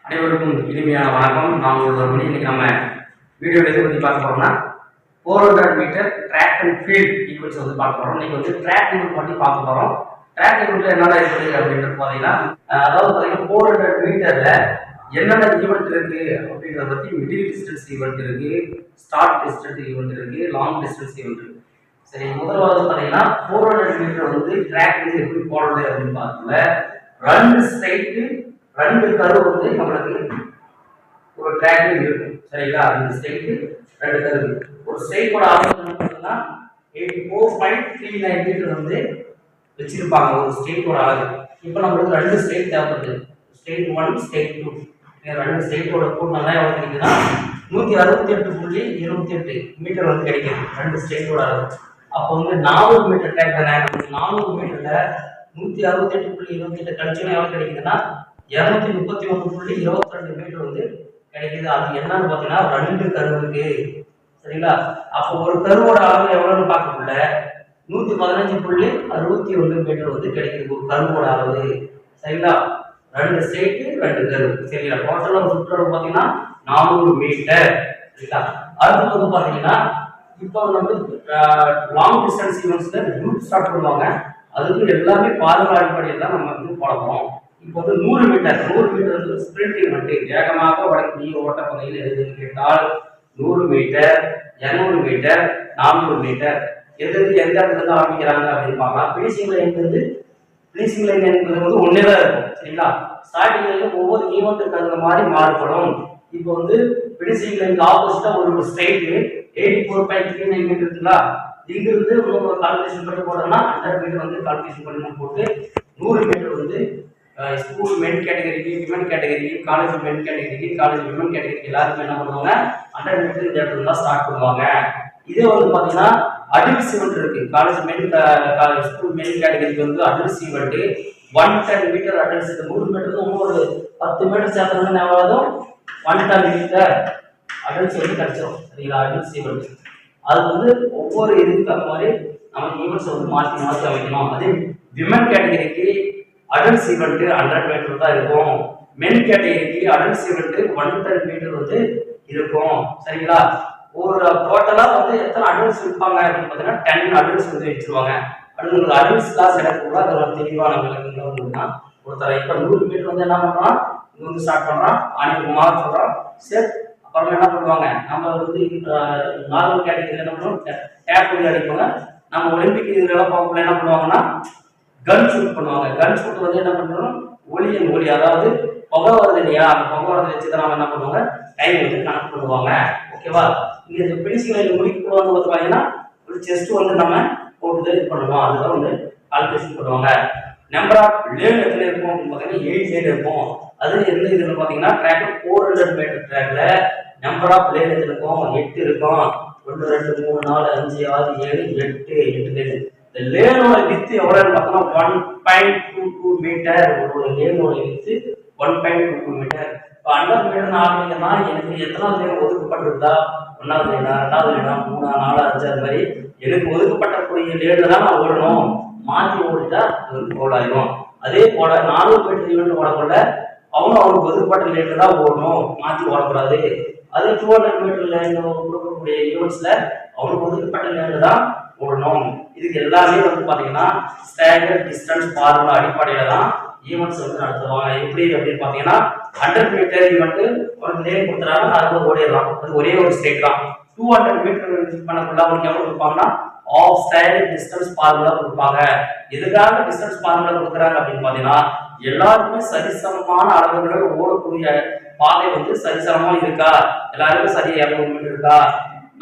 அனைவருக்கும் இனிமையான வணக்கம். நான் ஒரு மணி இன்னைக்கு நம்ம வீடியோவில் எதை பற்றி பார்க்க போறோம்னா 400 metre track and field events வந்து பார்க்க போறோம். இன்னைக்கு வந்து ட்ராக் ஈவெண்ட் மட்டும் பார்க்க போறோம். ட்ராக் ஈவெண்ட்ல என்னென்ன இருக்குது அப்படின்றது பார்த்தீங்கன்னா, அதாவது பார்த்தீங்கன்னா 400 மீட்டர்ல என்னென்ன ஈவெண்ட் இருக்கு அப்படின்றத பற்றி மிடில் டிஸ்டன்ஸ் ஈவெண்ட் இருக்கு, ஸ்டார்ட் டிஸ்டன்ஸ் ஈவெண்ட் இருக்கு, லாங் டிஸ்டன்ஸ் ஈவெண்ட் இருக்கு. சரி, முதலாவது பார்த்தீங்கன்னா 400 மீட்டர் வந்து ட்ராக் வந்து எப்படி போடுறது அப்படின்னு பார்த்தோம்ல, ரெண்டு ஸ்ட்ரைட்டு ரெண்டு கர்வ் வந்து நம்மளுக்கு ஒரு ட்ராக்ல இருக்கும். சரிங்களா? ரெண்டு ஸ்ட்ரைட்டு ரெண்டு கர்வ். ஒரு ஸ்ட்ரைட்டோட அளவு பார்த்தீங்கன்னா 84.39 மீட்டர் வந்து வச்சிருப்பாங்க ஒரு ஸ்ட்ரைட்டோட அளவு. இப்போ நம்மளுக்கு ரெண்டு ஸ்ட்ரைட் தேவைப்படுது, ஸ்ட்ரைட் 1 ஸ்ட்ரைட் 2. ரெண்டு ஸ்ட்ரைட்டோட கூட்டினா எவ்வளோ கிடைக்குதுன்னா 168.28 மீட்டர் வந்து கிடைக்குது ரெண்டு ஸ்ட்ரைட்டோட அளவு. அப்போ வந்து 400 மீட்டர் ட்ராக் தானே, 400 மீட்டர்ல 168.28 கழிச்சுன்னா எவ்வளோ கிடைக்குதுன்னா 231.22 மீட்டர் வந்து கிடைக்குது. அது என்னன்னு பார்த்தீங்கன்னா ரெண்டு கருவுக்கு. சரிங்களா? அப்போ ஒரு கருவோட அளவு எவ்வளோன்னு பார்க்கக்குள்ள 115.61 மீட்டர் வந்து கிடைக்குது ஒரு கருவோட அளவு. சரிங்களா? ரெண்டு ஸ்ட்ரைட்டு ரெண்டு கருவு. சரிங்களா? டோட்டலாக சுற்றளவு பார்த்தீங்கன்னா 400 மீட்டர். சரிங்களா? அடுத்து வந்து பார்த்தீங்கன்னா இப்போ வந்து லாங் டிஸ்டன்ஸ் ஈவெண்ட்ஸ்ல குரூப் ஸ்டார்ட் பண்ணுவாங்க. அதுக்கு எல்லாமே பாதுகாப்பு அடிப்படையில் தான் நம்ம வந்து போட போகிறோம். இப்போ வந்து 100 மீட்டர் வந்து ஸ்பிரிண்ட் ஈவெண்ட், வேகமாக ஓடக்கூடிய ஓட்டப்பந்தயில் எதுன்னு கேட்டால் 100 மீட்டர், 200 மீட்டர், 400 மீட்டர் எது எந்த இடத்துல ஆரம்பிக்கிறாங்க அப்படின்னு பார்க்கலாம். பினிஷிங் லைன் என்பது வந்து ஒன்னே தான் இருக்கும். சரிங்களா? ஸ்டார்டிங் லைன்ல ஒவ்வொரு ஈவெண்ட்டுக்கு தகுந்த மாதிரி மாறுபடும். இப்போ வந்து பினிஷிங் லைனுக்கு ஆப்போசிட்டா ஒரு ஸ்ட்ரைட்டு 84.39 மீட்டர் இருக்குங்களா, இங்கிருந்து கால்குலேஷன் பண்ணி போட்டோம்னா 100 மீட்டர் வந்து கால்குலேஷன் பண்ணி போட்டு 100 மீட்டர் வந்து ஸ்கூல் மென் கேட்டகரிக்கு, விமன் கேட்டகரிக்கு, காலேஜ் மென் கேட்டகரிக்கு, காலேஜ் விமன் கேட்டகரிக்கு எல்லாருமே என்ன பண்ணுவாங்க 100 மீட்டர் இந்த இடத்துல தான் ஸ்டார்ட் பண்ணுவாங்க. இதே வந்து பார்த்தீங்கன்னா அடல்ட்ஸ் ஈவெண்ட் இருக்கு. காலேஜ் மென் ஸ்கூல் மென் கேட்டகரிக்கு வந்து அடல்ட்ஸ் ஈவெண்ட் 110 மீட்டர் அடல்ட்ஸ். 100 மீட்டருக்கு இன்னொரு 10 மீட்டர் சேர்த்தோம்னா எவ்வளோ 110 மீட்டர் அடல்ட்ஸ் வந்து கிடைச்சிடும். சரிங்களா? அடல்ட்ஸ் ஈவெண்ட் அது வந்து ஒவ்வொரு இதுக்கு அந்த மாதிரி நம்ம ஈவெண்ட்ஸ் வந்து மாற்றி அமைக்கணும். அதே விமன் கேட்டகரிக்கு அடல்ட்ஸ் ஈவெண்ட் 100 மீட்டர் தான் இருக்கும். மென் கேட்டகரிக்கு அடல்ட்ஸ் ஈவெண்ட் 110 மீட்டர் வந்து இருக்கும். சரிங்களா? ஒரு டோட்டலா வந்து எத்தனை அடல்ட்ஸ் இருப்பாங்க அப்படின்னு பார்த்தீங்கன்னா 10 அடல்ட்ஸ் வந்து வச்சிருவாங்க. அடுத்து உங்களுக்கு அடல்ட்ஸ் கிளாஸ் எடுக்கக்கூட அதோட தெளிவான விளக்கங்களை வந்து நான் கொடுத்துறேன். இப்போ 100 மீட்டர் வந்து என்ன பண்ணுறோம், இது வந்து ஸ்டார்ட் பண்ணுறோம், அன்னைக்கு சொல்கிறோம். சரி, அப்புறம் என்ன பண்ணுவாங்க, நம்ம வந்து நார்மல் கேட்டகரியில் என்ன பண்ணுவோம், டேப் பண்ணி அடிப்பாங்க. நம்ம ஒலிம்பிக் இதெல்லாம் பார்க்கல என்ன பண்ணுவாங்கன்னா கன் ஷூட் பண்ணுவாங்க. கன் ஷூட் வந்து என்ன பண்ணுறோம், ஒளி அதாவது புகை வருது இல்லையா, அந்த புகை வரதை வச்சு தான் நம்ம என்ன பண்ணுவாங்க டைம் வந்து கணக்கு பண்ணுவாங்க. ஓகேவா? இங்கே இந்த பினிஷிங் லைன் முடிக்க வந்து பார்த்தீங்கன்னா ஒரு செஸ்ட் வந்து நம்ம போட்டு இது பண்ணுவோம். அதுதான் வந்து கால்குலேஷன் பண்ணுவாங்க. நம்பர் ஆஃப் லேன் எத்தனை இருக்கும் அப்படின்னு பார்த்தீங்கன்னா 8 லேன் இருக்கும். அது எந்த இதுன்னு பார்த்தீங்கன்னா ட்ராக் 400 மீட்டர் ட்ராக்ல நம்பர் ஆஃப் லேன் எத்தனை இருக்கும், 8 இருக்கும். 1 2 3 4 5 6 7 8 லேன். இந்த லேனோட வித்து எவ்வளோன்னு பார்த்தோம்னா 1.22 மீட்டர். ஒரு லேனோட வித்து 1.22 மீட்டர். இப்போ 100 மீட்டர் ஆரம்பிங்கன்னா எனக்கு எத்தனாவது லேன் ஒதுக்கப்பட்டிருந்தா, 1வது லேனா, 2வது லேனா, 3 4 5 அது மாதிரி எனக்கு ஒதுக்கப்பட்டக்கூடிய லேனில் தான் நான் ஓடணும். மாற்றி ஓடிட்டா அது கோல் ஆயிடும். அதே போல 400 மீட்டர் ஈவெண்ட் ஓடக்குள்ள அவனுக்கு ஒதுக்கப்பட்ட லேனில் தான் ஓடணும், மாற்றி ஓடக்கூடாது. அதே 200 மீட்டர் லேன் கொடுக்கக்கூடிய ஈவெண்ட்ஸ்ல அவனுக்கு ஒதுக்கப்பட்ட லேனில் தான் ஓடணும். இதுக்கு எல்லாமே வந்து பார்த்தீங்கன்னா ஸ்டாண்டர்ட் டிஸ்டன்ஸ் ஃபார்முலா அடிப்படையில் தான் ஈவெண்ட்ஸ் வந்து நடத்துவாங்க. எப்படி அப்படின்னு பார்த்தீங்கன்னா 100 மீட்டர் ஈவெண்ட் ஒரு லேன் கொடுத்துறாங்க, அது ஓடிடலாம். அது ஒரே ஒரு ஸ்டேட் தான். 200 மீட்டர் பண்ணக்குள்ள அவங்களுக்கு எவ்வளோ கொடுப்பாங்கன்னா ஆஃப் ஸ்டாண்டர்ட் டிஸ்டன்ஸ் ஃபார்முலா கொடுப்பாங்க. எதுக்காக டிஸ்டன்ஸ் ஃபார்முலா கொடுக்குறாங்க அப்படின்னு பார்த்தீங்கன்னா எல்லாருக்குமே சரிசமமான அளவுகள் ஓடக்கூடிய பாதை வந்து சரிசமமா இருக்கா, எல்லாருக்கும் சரியா 200 மீட்டர் இருக்கா,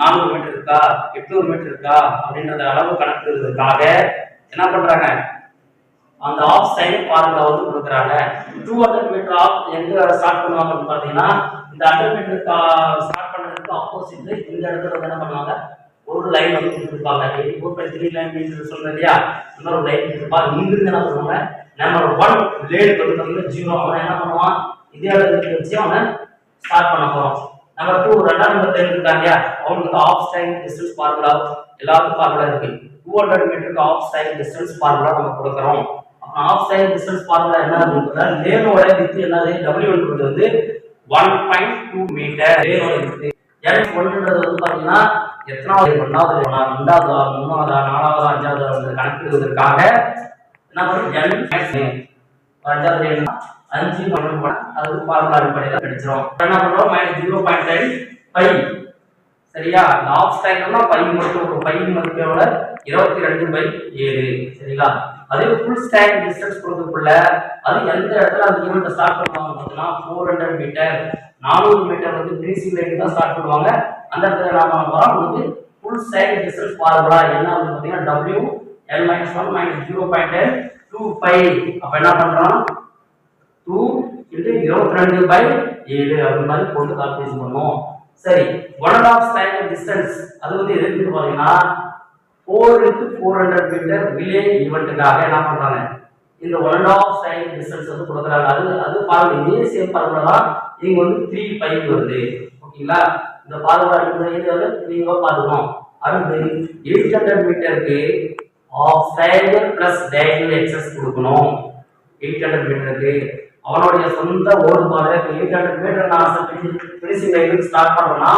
400 மீட்டர் இருக்கா, 800 மீட்டர் இருக்கா அப்படின்றத அளவு கணக்குறதுக்காக என்ன பண்றாங்க, அந்த ஆஃப் ஸ்டைல் ஃபார்முலா வந்து கொடுக்குறாங்க. 200 மீட்டர் ஆஃப் எங்க ஸ்டார்ட் பண்ணுவாங்க அப்படின்னு பார்த்தீங்கன்னா இந்த 100 மீட்டர் ஸ்டார்ட் பண்ணதுக்கு ஆப்போசிட்ல இந்த இடத்துல வந்து என்ன பண்ணுவாங்க, ஒரு லைன் வந்து கொடுத்துருப்பாங்க. 84.39 மீட்டர் சொல்றேன் இல்லையா, இன்னொரு லைன் கொடுத்துருப்பாங்க. இங்கிருந்து என்ன பண்ணுவாங்க, நம்பர் 1 லேனுக்கு வந்து பார்த்தீங்கன்னா 0. அவன் என்ன பண்ணுவான், இதே இடத்துல வச்சு அவனை ஸ்டார்ட் பண்ண போறோம். நம்பர் 2 2ஆம் நம்பர் லைன் இருக்காங்க இல்லையா, அவங்களுக்கு ஆஃப் ஸ்டைல் டிஸ்டன்ஸ் ஃபார்முலா எல்லாருக்கும் ஃபார்முலா இருக்கு. 200 மீட்டருக்கு ஆஃப் ஸ்டைல் டிஸ்டன்ஸ் ஃபார்முலா நம்ம கொடுக்குறோம். அப்ப ஆஃப் சைடு டிஸ்டன்ஸ் ஃபார்முலா என்ன அப்படின்றத லேனோட வித் என்னது W வந்து 1.2 மீட்டர். லேனோட வித் L1ன்றது வந்து பாத்தீங்கன்னா எத்தனாவது ஒன்றாவது ரெண்டாவது மூணாவது நாலாவது அஞ்சாவது கணக்கிடுவதற்காக என்ன பண்ணுறோம் அஞ்சாவது 5 பண்ண அது ஃபார்முலா அடிப்படையில் கிடைச்சிரும். என்ன பண்றோம் -0.5 சரியா. ஆஃப் சைடுனா பை மட்டும் பை மதிப்பு எவ்வளவு 22/7 சரிங்களா. அதே ஃபுல் ஸ்டாக் டிஸ்டன்ஸ் கொடுக்கக்குள்ள அது எந்த இடத்துல அந்த ஈவென்ட் ஸ்டார்ட் பண்ணுவாங்க பார்த்தீங்கன்னா 400 மீட்டர் 400 மீட்டர் வந்து ஃபினிஷிங் லைன் தான் ஸ்டார்ட் பண்ணுவாங்க. அந்த இடத்துல நாம வரோம் வந்து ஃபுல் ஸ்டாக் டிஸ்டன்ஸ் ஃபார்முலா என்ன வந்து பார்த்தீங்கன்னா W L-1 -0.25 அப்ப என்ன பண்றோம் 2 × 22/7 அப்படி மாதிரி போட்டு கால்குலேஷன் பண்ணுவோம். சரி 1.5 ஸ்டாண்டர்ட் டிஸ்டன்ஸ் அது வந்து எதுக்கு பாத்தீங்கன்னா 4 × 400 மீட்டர் ரிலே ஈவென்ட்டுக்காக என்ன பண்றாங்க இந்த 1.5 ஸ்டாண்டர்ட் டிஸ்டன்ஸ் வந்து கொடுக்குறாங்க. அது ஃபார்முலா இதே சேம் ஃபார்முலா தான் இங்க வந்து 3π வருது ஓகேங்களா. இந்த ஃபார்முலா வந்து நீங்க பாத்துக்கணும். அடுத்து 800 மீட்டருக்கு half standard plus diagonal excess கொடுக்கணும். 800 மீட்டருக்கு அவனுடைய சொந்த ஓடு பாதை 800 மீட்டர் நான் ஃபினிஷிங் லைன் ஸ்டார்ட் பண்ணேன்னா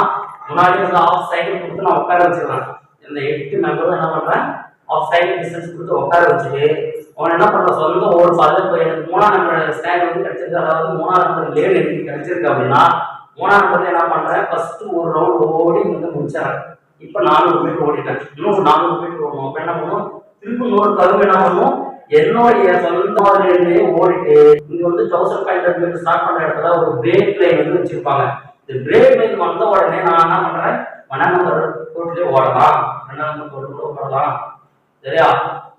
முன்னாடி வந்து ஆஃப் சைக்கிள் கொடுத்து நான் உட்கார வச்சிருக்கேன். இந்த 8 மெம்பரும் என்ன பண்றேன் ஆஃப் சைக்கிள் டிஸ்டன்ஸ் கொடுத்து உட்கார வச்சுட்டு அவன் என்ன பண்றான் சொந்த ஓடு பாதை இப்போ எனக்கு 3ஆம் நம்பர் ஸ்டாண்ட் வந்து கிடைச்சிருக்கு. அதாவது 3ஆம் நம்பர் லேன் எனக்கு கிடைச்சிருக்கு அப்படின்னா 3ஆம் நம்பர்ல என்ன பண்றேன் ஃபர்ஸ்ட் ஒரு ரவுண்ட் ஓடி வந்து முடிச்சிடறேன். இப்போ 400 மீட்டர் ஓடிட்டேன். இன்னும் 400 மீட்டர் ஓடணும். அப்போ என்ன பண்ணுவோம் திரும்ப இன்னொரு கருவு என்ன பண்ணுவோம் என்னுடைய சொந்த மாதிரியே ஓடிட்டு இங்க வந்து 1500 மீட்டர் ஸ்டார்ட் பண்ற இடத்துல ஒரு பிரேக் லைன் வந்து வச்சிருப்பாங்க. இந்த பிரேக் லைன் வந்த உடனே நான் என்ன பண்றேன் 1ஆம் நம்பர் கோட்லயே ஓடலாம் 2ஆம் நம்பர் கோட்ல ஓடலாம் சரியா.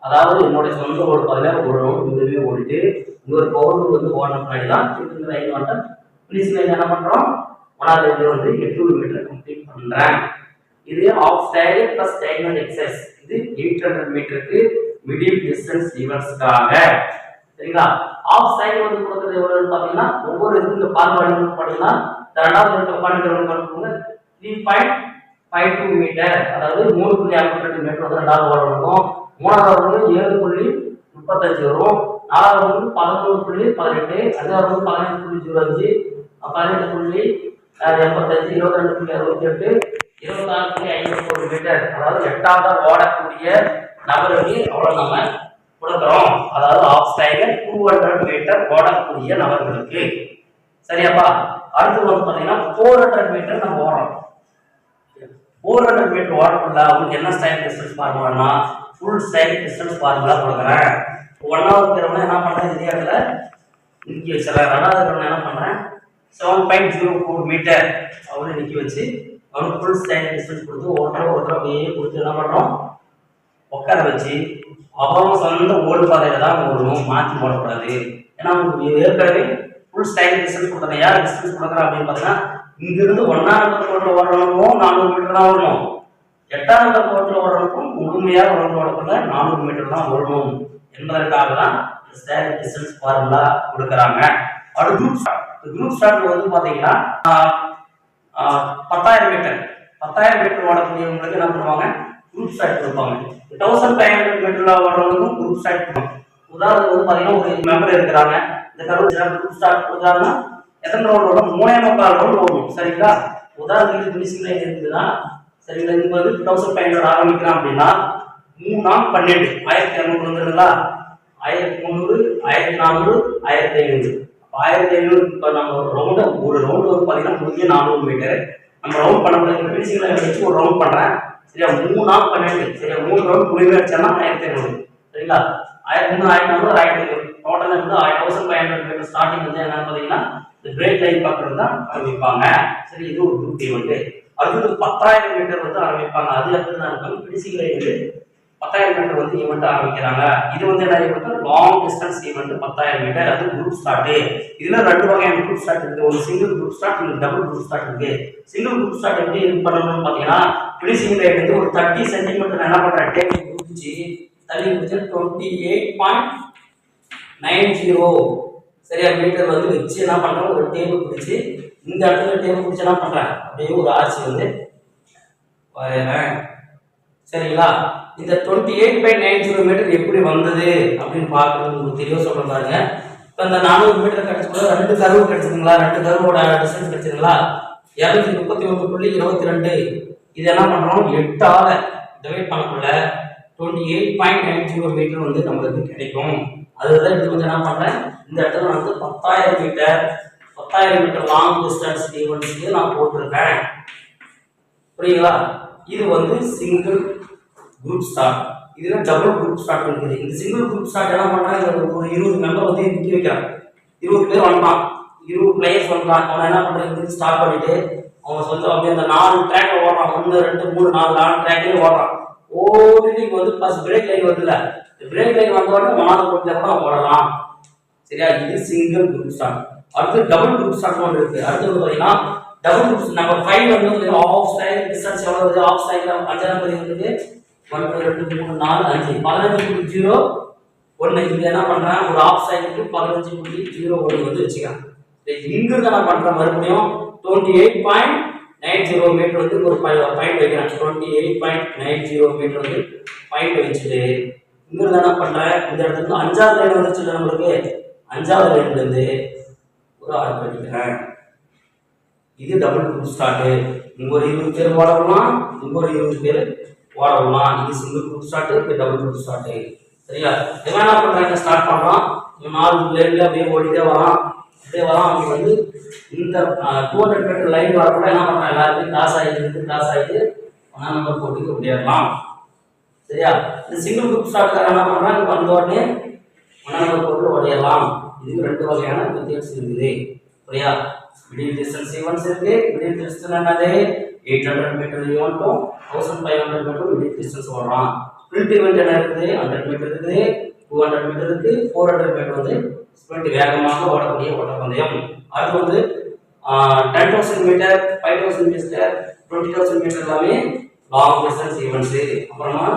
அதாவது என்னுடைய சொந்த ஓடு பாதையில ஒரு ரவுண்ட் இதுவே ஓடிட்டு இன்னொரு பவுல் வந்து ஓடின பின்னாடி தான் இந்த லைன் வந்து ஃபினிஷிங் லைன் என்ன பண்றோம் 1ஆவது லைன்ல வந்து 800 மீட்டர் கம்ப்ளீட் பண்றேன். இது half standard plus diagonal excess. இது 800 மீட்டருக்கு மிடில் டிஸ்டன்ஸ் ஈவென்ட்ஸ்க்காக சரிங்களா. ஆஃப் சைடு வந்து கொடுக்கிறது எவ்வளவுன்னு பாத்தீங்கன்னா ஒவ்வொரு இதுக்கு இந்த ஃபார்முலா பாத்தீங்கன்னா இரண்டாவது கம்பார்ட்மெண்ட் 3.52 மீட்டர் அதாவது 3.52 மீட்டர் வந்து ரெண்டாவது ஓட இருக்கும். மூணாவது வந்து 7.35 வரும். நாலாவது வந்து 11.18 அஞ்சாவது வந்து 15.05 18.85 22.68 26.54 மீட்டர் அதாவது 8வது ஓடக்கூடிய நபருக்கு அவ்வளவு நம்ம கொடுக்குறோம். அதாவது ஆஃப் ஸ்டைல் 200 மீட்டர் ஓடக்கூடிய நபர்களுக்கு சரியாப்பா. அடுத்து வந்து பாத்தீங்கன்னா 400 மீட்டர் நம்ம ஓடுறோம். 400 மீட்டர் ஓடக்குள்ள அவங்களுக்கு என்ன ஸ்டைல் டிஸ்டன்ஸ் ஃபார்முலானா ஃபுல் ஸ்டைல் டிஸ்டன்ஸ் ஃபார்முலா கொடுக்குறேன். 1வது இருக்கிறவங்க என்ன பண்றேன் இதே இடத்துல நிக்கி வச்சிடறேன். 2வது இருக்கிறவங்க என்ன பண்றேன் 7.04 மீட்டர் அவரு நிக்கி வச்சு அவனுக்கு ஃபுல் ஸ்டைல் டிஸ்டன்ஸ் கொடுத்து ஒருத்தர் அப்படியே கொடுத்து என்ன பண்றோம் உட்கார வச்சு அவன் சொந்த ஓடு பாதையில தான் ஓடணும் மாற்றி ஓடக்கூடாது. ஏன்னா அவங்களுக்கு ஏற்கனவே ஃபுல் ஸ்டைல் டிஸ்டன்ஸ் கொடுக்குறேன். யார் டிஸ்டன்ஸ் கொடுக்குறேன் அப்படின்னு பார்த்தீங்கன்னா இங்கிருந்து 1ஆம் நம்பர் கோட்டில் ஓடுறவங்களுக்கும் 400 மீட்டர் தான் ஓடணும். 8ஆம் நம்பர் கோட்டில் ஓடுறவங்களுக்கும் முழுமையாக ஓடக்குள்ள 400 மீட்டர் தான் ஓடணும் என்பதற்காக தான் ஸ்டைல் டிஸ்டன்ஸ் ஃபார்முலா கொடுக்குறாங்க. அடுத்து குரூப் ஸ்டார்ட்ல வந்து பார்த்தீங்கன்னா 10,000 மீட்டர் ஓடக்கூடியவங்களுக்கு என்ன பண்ணுவாங்க குரூப் ஸ்டார்ட் கொடுப்பாங்க. 1500 மீட்டர்ல ஓடுறவங்களுக்கும் குரூப் ஸ்டார்ட் கொடுப்பாங்க. உதாரணத்துக்கு வந்து பார்த்தீங்கன்னா ஒரு மெம்பர் இருக்கிறாங்க. இந்த கருவு குரூப் ஸ்டார்ட் கொடுத்தாங்கன்னா எத்தனை ரவுண்ட் ஓடும் 3.25 ரவுண்ட் ஓடும் சரிங்களா. உதாரணத்துக்கு ஃபினிஷிங் லைன் இருக்குதுன்னா சரிங்களா. இங்க வந்து 1500 ஆரம்பிக்கிறான் அப்படின்னா 3×12 1200 வந்துருங்களா. 1300 1400 1500 1500 இப்போ நம்ம ஒரு ரவுண்டு வந்து பார்த்தீங்கன்னா முடிஞ்ச 400 மீட்டர் நம்ம ரவுண்ட் பண்ண முடியாது. ஃபினிஷிங் லைன் வச்சு ஒரு ரவுண்ட் பண்றேன் சரியா. 3×12 சரியா 3 ரவுண்ட் முடிவே வச்சோம்னா 1500 சரிங்களா. 1300 1500 டோட்டல் வந்து 1500 மீட்டர் ஸ்டார்டிங் வந்து என்னன்னு பார்த்தீங்கன்னா இந்த பிரேக் லைன் பக்கம் தான் ஆரம்பிப்பாங்க சரி. இது ஒரு குரூப் ஈவெண்ட். அடுத்தது 10,000 மீட்டர் வந்து ஆரம்பிப்பாங்க. அது எப்படி தான் இருக்கும் ஃபினிஷிங் லைன் வந்து 10,000 மீட்டர் வந்து ஈவெண்ட் ஆரம்பிக்கிறாங்க. இது வந்து என்ன event long distance event 10,000 metre அது குரூப் ஸ்டார்ட். இதுல ரெண்டு வகையான குரூப் ஸ்டார்ட் இருக்கு. ஒரு சிங்கிள் குரூப் ஸ்டார்ட் இன்னொரு டபுள் குரூப் ஸ்டார்ட் இருக்கு. சிங்கிள் குரூப் ஸ்டார்ட் எப்படி இது பண்ணணும்னு பாத்தீங்கன்னா ஃபினிஷிங் லைன் வந்து ஒரு 30 சென்டிமீட்டர் என்ன பண்றேன் டேபிள் குடிச்சு தள்ளி குடிச்சு 28.90 சரியா மீட்டர் வந்து வச்சு என்ன பண்றேன் ஒரு டேபிள் பிடிச்சி இந்த இடத்துல டேபிள் பிடிச்சி என்ன பண்றேன் அப்படியே ஒரு ஆர்ச்சி வந்து வரையறேன் சரிங்களா? இந்த 28.90 மீட்டர் எப்படி வந்தது அப்படின்னு பார்க்கறது உங்களுக்கு தெளிவாக சொல்றேன் பாருங்க. இப்போ இந்த 400 மீட்டர் கிடைச்சதுல 2 கர்வ் கிடைச்சதுங்களா? 2 கர்வோட டிஸ்டன்ஸ் கிடைச்சதுங்களா? 231.22. இது என்ன பண்றோம்? 8 ஆல டிவைட் பண்ணக்குள்ள 28.90 மீட்டர் வந்து நம்மளுக்கு கிடைக்கும். அதுதான் இது வந்து என்ன பண்றேன், இந்த இடத்துல வந்து 10,000 மீட்டர் லாங் டிஸ்டன்ஸ் ஈவென்ட்ஸ்க்கு நான் போட்டிருக்கேன். புரியுங்களா? இது வந்து சிங்கிள் குரூப் ஸ்டார்ட், இதுல டபுள் குரூப் ஸ்டார்ட் இருக்குது. இந்த சிங்கிள் குரூப் ஸ்டார்ட் என்ன பண்றாங்க, ஒரு 20 மெம்பர் வந்து நிக்க வைக்கிறாங்க. 20 பேர் வரலாம், 20 பிளேயர்ஸ் வரலாம். அவன் என்ன பண்றது, ஸ்டார்ட் பண்ணிட்டு அவன் சொந்த அப்படியே அந்த 4 ட்ராக்ல ஓடுறான். 1 2 3 4 ட்ராக்லயே ஓடுறான். ஓடிட்டு இங்க வந்து ஃபர்ஸ்ட் பிரேக் லைன் வருதுல்ல, பிரேக் லைன் வந்த உடனே 4 கோட்டில கூட ஓடலாம். சரியா? இது சிங்கிள் குரூப் ஸ்டார்ட். அடுத்து டபுள் குரூப் ஸ்டார்ட் ஒன்று இருக்கு. அடுத்து வந்து பாத்தீங்கன்னா டபுள் குரூப் நம்பர் 5 வந்து ஆஃப் ஸ்டைல் டிஸ்டன்ஸ் எவ்வளவு வருது? ஆஃப் ஸ்டைல்ல 5 நம்பர் இருக்குது. 1 2 3 4 5 15.0 1. இங்க என்ன பண்றேன், ஒரு ஆஃப் ஸ்டைலுக்கு 15.01 வந்து வச்சுக்கலாம். இங்க இருந்து என்ன பண்றேன், மறுபடியும் 28.90 மீட்டர் வந்து ஒரு பாயிண்ட் வைக்கிறேன். 28.90 மீட்டர் வந்து பாயிண்ட் வச்சுட்டு இங்க இருந்து என்ன பண்றேன், இந்த இடத்துல 5வது லைன் வந்துச்சு நம்மளுக்கு. 5வது லைன்ல இருந்து ஒரு ஆர்க் அடிக்கிறேன். இது டபுள் குரூப் ஸ்டார்ட். இங்க ஒரு 20 பேர் ஓடலாம், இங்க ஒரு 20 பேர் ஓடலாம். இது சிங்கிள் குரூப் ஸ்டார்ட், இது டபுள் குரூப் ஸ்டார்ட். சரியா? இவன் என்ன பண்றாங்க, ஸ்டார்ட் பண்றான். இவன் 4 லைன்ல அப்படியே ஓடிட்டே வரான். அப்படியே வரான். அவங்க வந்து இந்த 200 மீட்டர் லைன் வரப்ப என்ன பண்றான், எல்லாருமே கிராஸ் ஆகிட்டு 1 நம்பர் போட்டுக்கு முடியலாம். சரியா? இந்த சிங்கிள் குரூப் ஸ்டார்ட் என்ன பண்றாங்க, வந்த உடனே 1 நம்பர் போட்டு ஓடிடலாம். இதுக்கு 2 வகையான வித்தியாசம் இருக்குது. சரியா? மிடில் டிஸ்டன்ஸ் ஈவென்ட்ஸ் இருக்கு. மிடில் டிஸ்டன்ஸ் என்னது, 800 மீட்டர் ஈவென்ட்டும் 1500 மீட்டர் மிடில் டிஸ்டன்ஸ் ஓடுறான். ஸ்பிரிண்ட் ஈவென்ட் என்ன இருக்குது, 100 மீட்டர் இருக்குது, 200 மீட்டர் இருக்கு, 400 மீட்டர் வந்து ஸ்பிரிண்ட் வேகமாக ஓடக்கூடிய ஓட்டப்பந்தயம். அடுத்து வந்து 10,000 மீட்டர், 5,000 மீட்டர், 20,000 மீட்டர் எல்லாமே லாங் டிஸ்டன்ஸ் ஈவென்ட்ஸ். அப்புறமா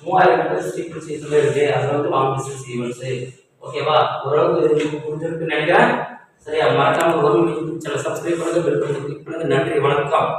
3000 மீட்டர் ஸ்டீப்பிள் சீசன்ல இருக்கு, அது வந்து லாங் டிஸ்டன்ஸ் ஈவென்ட்ஸ். ஓகேவா? ஓரளவுக்கு உங்களுக்கு புரிஞ்சிருக்குன்னு நினைக்கிறேன். சரியா? மறக்காம கவர்மெண்ட் யூடியூப் சேனல் சப்ஸ்கிரைப் பண்ணுங்க, பெல் பட்டனை கிளிக் பண்ணுங்க. நன்றி, வணக்கம்.